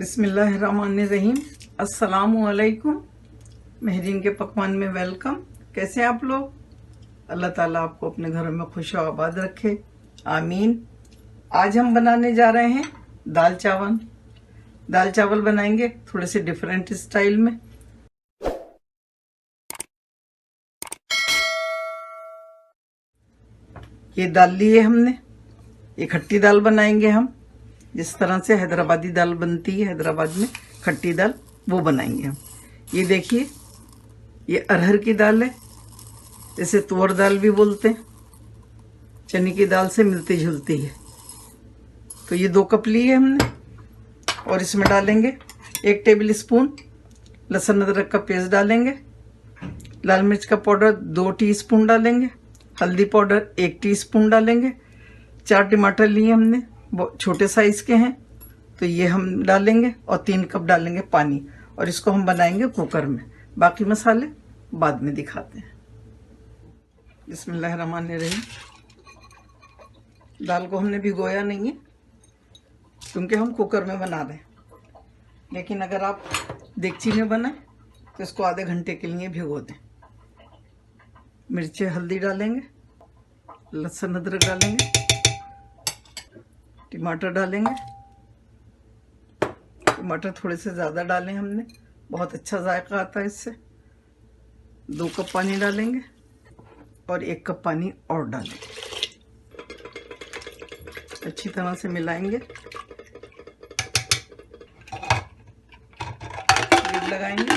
बिस्मिल्लाहिर्रहमानिर्रहीम। अस्सलामुअलैकुम। महरीन के पकवान में वेलकम। कैसे हैं आप लोग? अल्लाह ताला आपको अपने घरों में खुश और आबाद रखे, आमीन। आज हम बनाने जा रहे हैं दाल चावल। दाल चावल बनाएंगे थोड़े से डिफरेंट स्टाइल में। ये दाल लिए हमने, ये खट्टी दाल बनाएंगे हम। जिस तरह से हैदराबादी दाल बनती है हैदराबाद में, खट्टी दाल, वो बनाएंगे हम। ये देखिए, ये अरहर की दाल है, इसे तुअर दाल भी बोलते हैं, चने की दाल से मिलती जुलती है। तो ये 2 कप लिए हमने, और इसमें डालेंगे 1 टेबल स्पून लहसुन अदरक का पेस्ट डालेंगे, लाल मिर्च का पाउडर 2 टीस्पून डालेंगे, हल्दी पाउडर 1 टीस्पून डालेंगे। 4 टमाटर लिए हमने, वो छोटे साइज के हैं, तो ये हम डालेंगे, और 3 कप डालेंगे पानी, और इसको हम बनाएंगे कुकर में। बाकी मसाले बाद में दिखाते हैं। बिस्मिल्लाहिर्रहमानिर्रहीम। दाल को हमने भिगोया नहीं है क्योंकि हम कुकर में बना रहे हैं, लेकिन अगर आप देगची में बनाए तो इसको आधे घंटे के लिए भिगो दें। मिर्ची हल्दी डालेंगे, लहसुन अदरक डालेंगे, टमाटर डालेंगे। टमाटर थोड़े से ज़्यादा डालें हमने, बहुत अच्छा जायका आता है इससे। 2 कप पानी डालेंगे, और 1 कप पानी और डालेंगे। अच्छी तरह से मिलाएंगे, लिड लगाएंगे,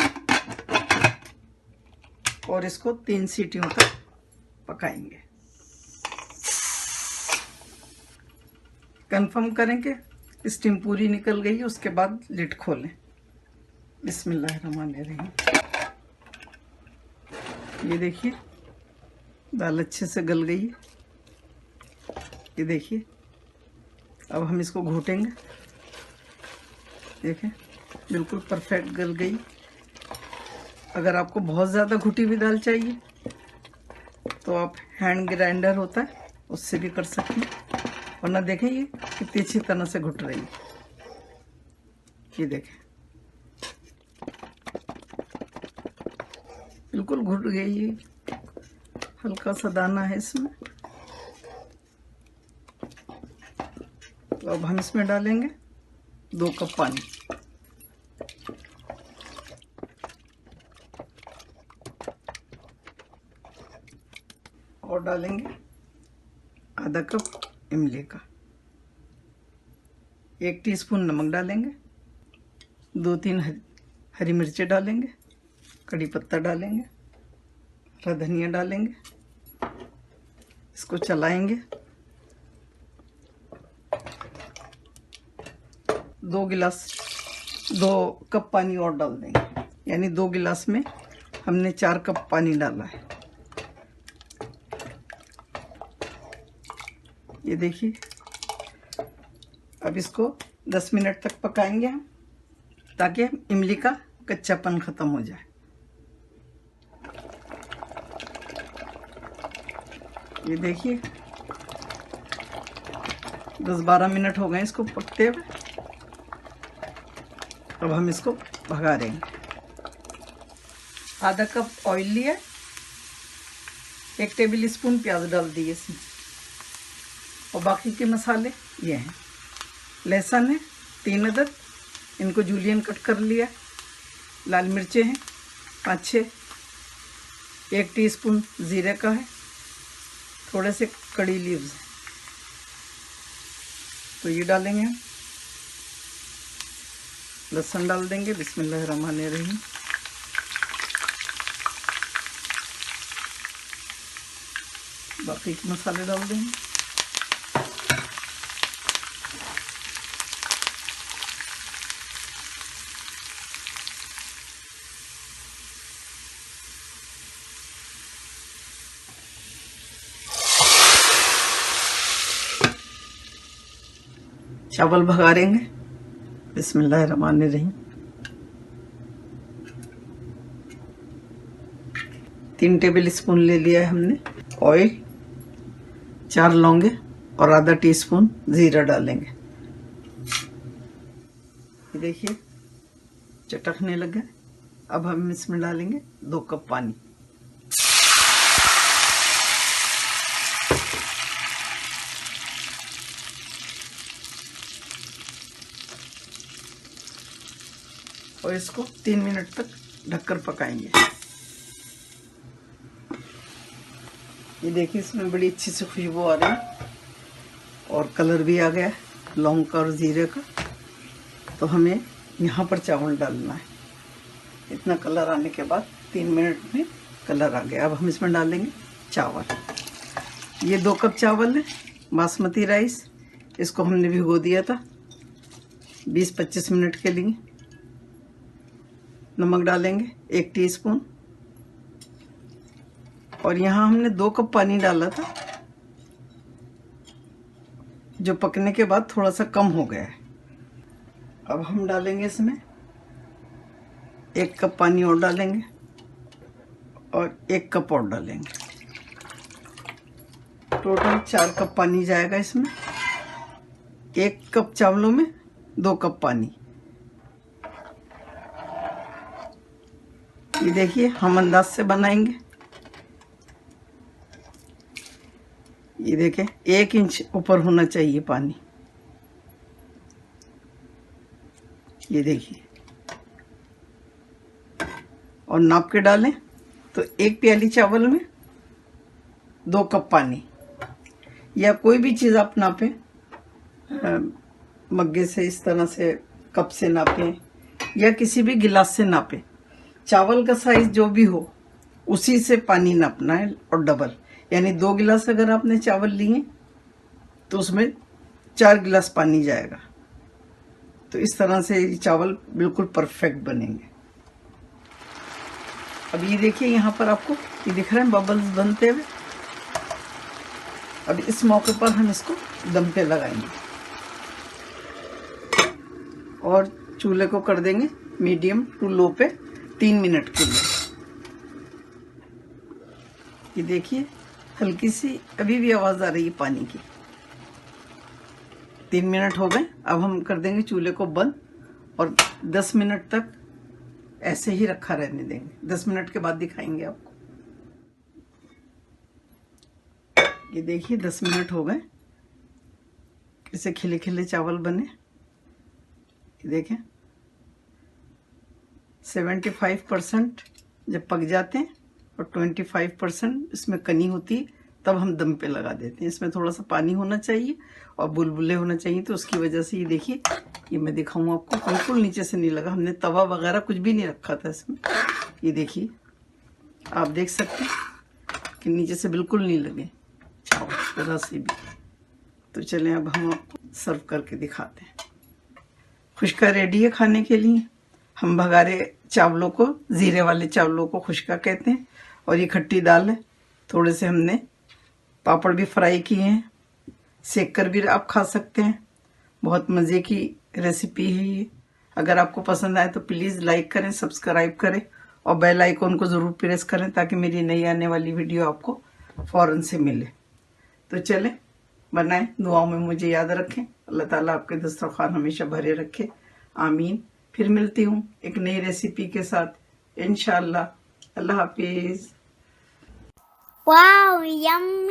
और इसको 3 सीटियों तक पकाएंगे। कंफर्म करें कि स्टीम पूरी निकल गई है, उसके बाद लिड खोलें। बिस्मिल्लाहिर्रहमानिर्रहीम। ये देखिए, दाल अच्छे से गल गई है। ये देखिए, अब हम इसको घोटेंगे। देखें, बिल्कुल परफेक्ट गल गई। अगर आपको बहुत ज़्यादा घुटी हुई दाल चाहिए तो आप हैंड ग्राइंडर होता है, उससे भी कर सकते हैं, वरना देखें ये कितनी अच्छी तरह से घुट रही है। ये देखें, बिल्कुल घुट गई है। हल्का सा दाना है इसमें। तो अब हम इसमें डालेंगे 2 कप पानी, और डालेंगे आधा कप इमली का। 1 टीस्पून नमक डालेंगे, 2-3 हरी मिर्चें डालेंगे, कड़ी पत्ता डालेंगे, हरा धनिया डालेंगे। इसको चलाएंगे। 2 कप पानी और डाल देंगे, यानी 2 गिलास में हमने 4 कप पानी डाला है। ये देखिए, अब इसको 10 मिनट तक पकाएंगे हम, ताकि इमली का कच्चापन खत्म हो जाए। ये देखिए, 10-12 मिनट हो गए इसको पकते हुए। अब हम इसको भगा देंगे। आधा कप ऑयल लिया, 1 टेबल स्पून प्याज डाल दिए इसमें, और बाकी के मसाले ये हैं। लहसुन है 3 अदद, इनको जूलियन कट कर लिया। लाल मिर्चें हैं 5-6, 1 टीस्पून जीरे का है, थोड़े से कड़ी लीव्स हैं, तो ये डालेंगे हम। लहसुन डाल देंगे। बिस्मिल्लाहिर्रहमानिर्रहीम। बाकी के मसाले डाल देंगे। चावल भगारेंगे। बिस्मिल्लाहिर्रहमानिर्रहीम। 3 टेबल स्पून ले लिया है हमने ऑयल, 4 लौंगे और आधा टीस्पून जीरा डालेंगे। ये देखिए चटकने लगा। अब हम इसमें डालेंगे 2 कप पानी। और इसको 3 मिनट तक ढककर पकाएंगे। ये देखिए इसमें बड़ी अच्छी सी खुशबू आ रही है और कलर भी आ गया है लौंग का और जीरे का। तो हमें यहाँ पर चावल डालना है। इतना कलर आने के बाद 3 मिनट में कलर आ गया। अब हम इसमें डालेंगे चावल। ये 2 कप चावल है बासमती राइस। इसको हमने भिगो दिया था 20-25 मिनट के लिए। नमक डालेंगे 1 टीस्पून। और यहाँ हमने 2 कप पानी डाला था जो पकने के बाद थोड़ा सा कम हो गया है। अब हम डालेंगे इसमें 1 कप पानी और डालेंगे और 1 कप और डालेंगे। टोटल 4 कप पानी जाएगा इसमें। 1 कप चावलों में 2 कप पानी। ये देखिए हम अंदाज से बनाएंगे। ये देखें 1 इंच ऊपर होना चाहिए पानी। ये देखिए और नाप के डालें तो 1 प्याली चावल में 2 कप पानी। या कोई भी चीज़ आप नापें, मग्गे से इस तरह से कप से नापें या किसी भी गिलास से नापें। चावल का साइज जो भी हो उसी से पानी नापना है और डबल। यानी 2 गिलास अगर आपने चावल लिए तो उसमें 4 गिलास पानी जाएगा। तो इस तरह से ये चावल बिल्कुल परफेक्ट बनेंगे। अब ये देखिए यहाँ पर आपको ये दिख रहे हैं बबल्स बनते हुए। अब इस मौके पर हम इसको दम पे लगाएंगे और चूल्हे को कर देंगे मीडियम टू लो पे 3 मिनट के लिए। ये देखिए हल्की सी अभी भी आवाज़ आ रही है पानी की। 3 मिनट हो गए। अब हम कर देंगे चूल्हे को बंद और 10 मिनट तक ऐसे ही रखा रहने देंगे। 10 मिनट के बाद दिखाएंगे आपको। ये देखिए 10 मिनट हो गए। कैसे खिले खिले चावल बने। ये देखें 75% जब पक जाते हैं और 25% इसमें कनी होती है तब हम दम पे लगा देते हैं। इसमें थोड़ा सा पानी होना चाहिए और बुलबुले होना चाहिए। तो उसकी वजह से ये देखिए ये मैं दिखाऊँ आपको, बिल्कुल नीचे से नहीं लगा। हमने तवा वगैरह कुछ भी नहीं रखा था इसमें। ये देखिए आप देख सकते हैं कि नीचे से बिल्कुल नहीं लगे चावल जरा से भी। तो चलें अब हम आपको सर्व करके दिखाते हैं। खुश्का रेडी है खाने के लिए। हम भगारे चावलों को, जीरे वाले चावलों को खुश्का कहते हैं। और ये खट्टी दाल है। थोड़े से हमने पापड़ भी फ्राई किए हैं। सेक कर भी आप खा सकते हैं। बहुत मज़े की रेसिपी है ये। अगर आपको पसंद आए तो प्लीज़ लाइक करें, सब्सक्राइब करें और बेल आइकॉन को ज़रूर प्रेस करें ताकि मेरी नई आने वाली वीडियो आपको फ़ौरन से मिले। तो चलें बनाएं, दुआओं में मुझे याद रखें। अल्लाह ताला आपके दस्तरखान हमेशा भरे रखे। आमीन। फिर मिलती हूँ एक नई रेसिपी के साथ इंशाअल्लाह। अल्लाह हाफिज़। Wow, yum.